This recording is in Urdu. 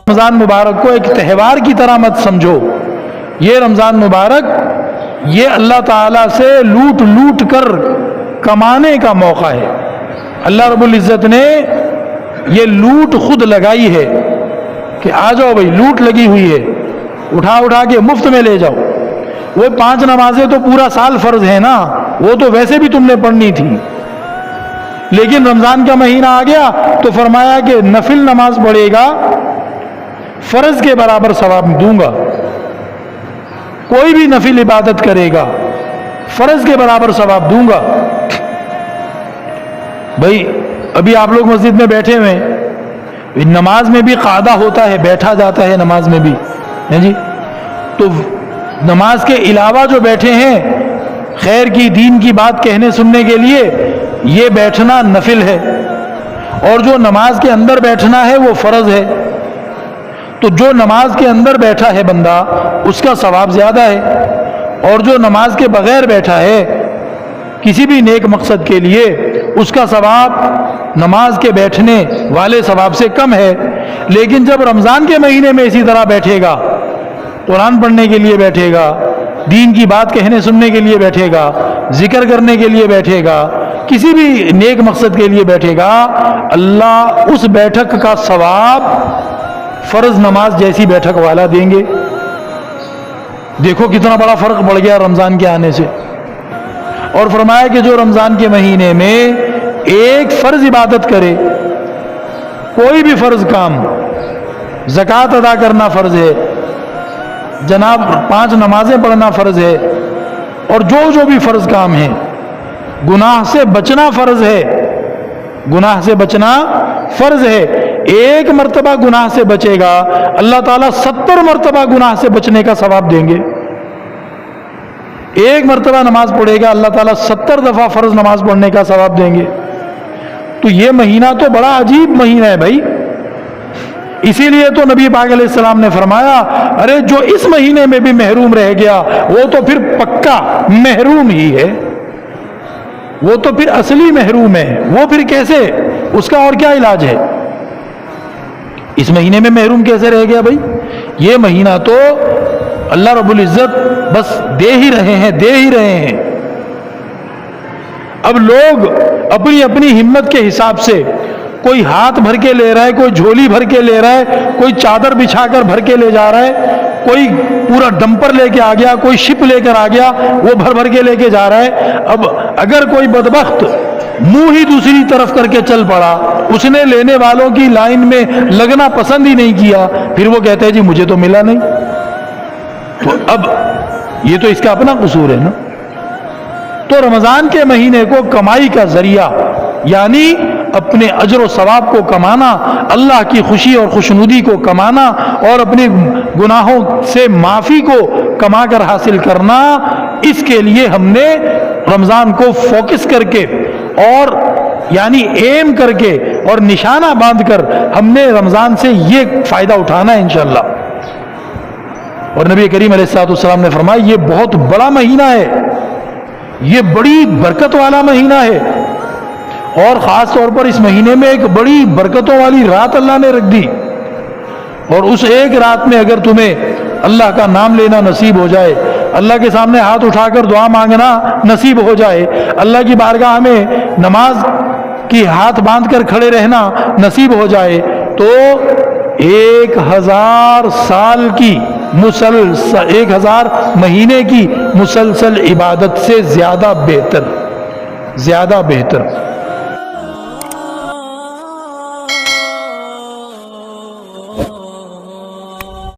رمضان مبارک کو ایک تہوار کی طرح مت سمجھو. یہ رمضان مبارک یہ اللہ تعالیٰ سے لوٹ لوٹ کر کمانے کا موقع ہے. اللہ رب العزت نے یہ لوٹ خود لگائی ہے کہ آ جاؤ بھائی، لوٹ لگی ہوئی ہے، اٹھا اٹھا کے مفت میں لے جاؤ. وہ 5 نمازیں تو پورا سال فرض ہیں نا، وہ تو ویسے بھی تم نے پڑھنی تھی، لیکن رمضان کا مہینہ آ گیا تو فرمایا کہ نفل نماز پڑھے گا فرض کے برابر ثواب دوں گا. کوئی بھی نفل عبادت کرے گا فرض کے برابر ثواب دوں گا. بھائی ابھی آپ لوگ مسجد میں بیٹھے ہوئے ہیں، نماز میں بھی قاعدہ ہوتا ہے، بیٹھا جاتا ہے نماز میں بھی ہے جی. تو نماز کے علاوہ جو بیٹھے ہیں خیر کی دین کی بات کہنے سننے کے لیے، یہ بیٹھنا نفل ہے، اور جو نماز کے اندر بیٹھنا ہے وہ فرض ہے. تو جو نماز کے اندر بیٹھا ہے بندہ اس کا ثواب زیادہ ہے، اور جو نماز کے بغیر بیٹھا ہے کسی بھی نیک مقصد کے لیے اس کا ثواب نماز کے بیٹھنے والے ثواب سے کم ہے. لیکن جب رمضان کے مہینے میں اسی طرح بیٹھے گا، قرآن پڑھنے کے لیے بیٹھے گا، دین کی بات کہنے سننے کے لیے بیٹھے گا، ذکر کرنے کے لیے بیٹھے گا، کسی بھی نیک مقصد کے لیے بیٹھے گا، اللہ اس بیٹھک کا ثواب فرض نماز جیسی بیٹھک والا دیں گے. دیکھو کتنا بڑا فرق پڑ گیا رمضان کے آنے سے. اور فرمایا کہ جو رمضان کے مہینے میں ایک فرض عبادت کرے، کوئی بھی فرض کام، زکوٰۃ ادا کرنا فرض ہے جناب، 5 نمازیں پڑھنا فرض ہے، اور جو بھی فرض کام ہے، گناہ سے بچنا فرض ہے، گناہ سے بچنا فرض ہے. ایک مرتبہ گناہ سے بچے گا اللہ تعالیٰ 70 مرتبہ گناہ سے بچنے کا ثواب دیں گے. ایک مرتبہ نماز پڑھے گا اللہ تعالیٰ 70 دفعہ فرض نماز پڑھنے کا ثواب دیں گے. تو یہ مہینہ تو بڑا عجیب مہینہ ہے بھائی. اسی لیے تو نبی پاک علیہ السلام نے فرمایا ارے جو اس مہینے میں بھی محروم رہ گیا وہ تو پھر پکا محروم ہی ہے، وہ تو پھر اصلی محروم ہے. وہ پھر کیسے، اس کا اور کیا علاج ہے؟ اس مہینے میں محروم کیسے رہ گیا بھائی؟ یہ مہینہ تو اللہ رب العزت بس دے ہی رہے ہیں. اب لوگ اپنی اپنی ہمت کے حساب سے، کوئی ہاتھ بھر کے لے رہا ہے، کوئی جھولی بھر کے لے رہا ہے، کوئی چادر بچھا کر بھر کے لے جا رہا ہے، کوئی پورا ڈمپر لے کے آ گیا، کوئی شپ لے کر آ گیا، وہ بھر بھر کے لے کے جا رہا ہے. اب اگر کوئی بدبخت منہ ہی دوسری طرف کر کے چل پڑا، اس نے لینے والوں کی لائن میں لگنا پسند ہی نہیں کیا، پھر وہ کہتے ہیں جی مجھے تو ملا نہیں. تو اب یہ تو اس کا اپنا قصور ہے نا. تو رمضان کے مہینے کو کمائی کا ذریعہ، یعنی اپنے اجر و ثواب کو کمانا، اللہ کی خوشی اور خوشنودی کو کمانا، اور اپنے گناہوں سے معافی کو کما کر حاصل کرنا، اس کے لیے ہم نے رمضان کو فوکس کر کے اور یعنی ایم کر کے اور نشانہ باندھ کر ہم نے رمضان سے یہ فائدہ اٹھانا ہے انشاءاللہ. اور نبی کریم علیہ الصلوۃ والسلام نے فرمایا یہ بہت بڑا مہینہ ہے، یہ بڑی برکت والا مہینہ ہے، اور خاص طور پر اس مہینے میں ایک بڑی برکتوں والی رات اللہ نے رکھ دی. اور اس ایک رات میں اگر تمہیں اللہ کا نام لینا نصیب ہو جائے، اللہ کے سامنے ہاتھ اٹھا کر دعا مانگنا نصیب ہو جائے، اللہ کی بارگاہ میں نماز کی ہاتھ باندھ کر کھڑے رہنا نصیب ہو جائے، تو 1000 سال کی 1000 مہینے کی مسلسل عبادت سے زیادہ بہتر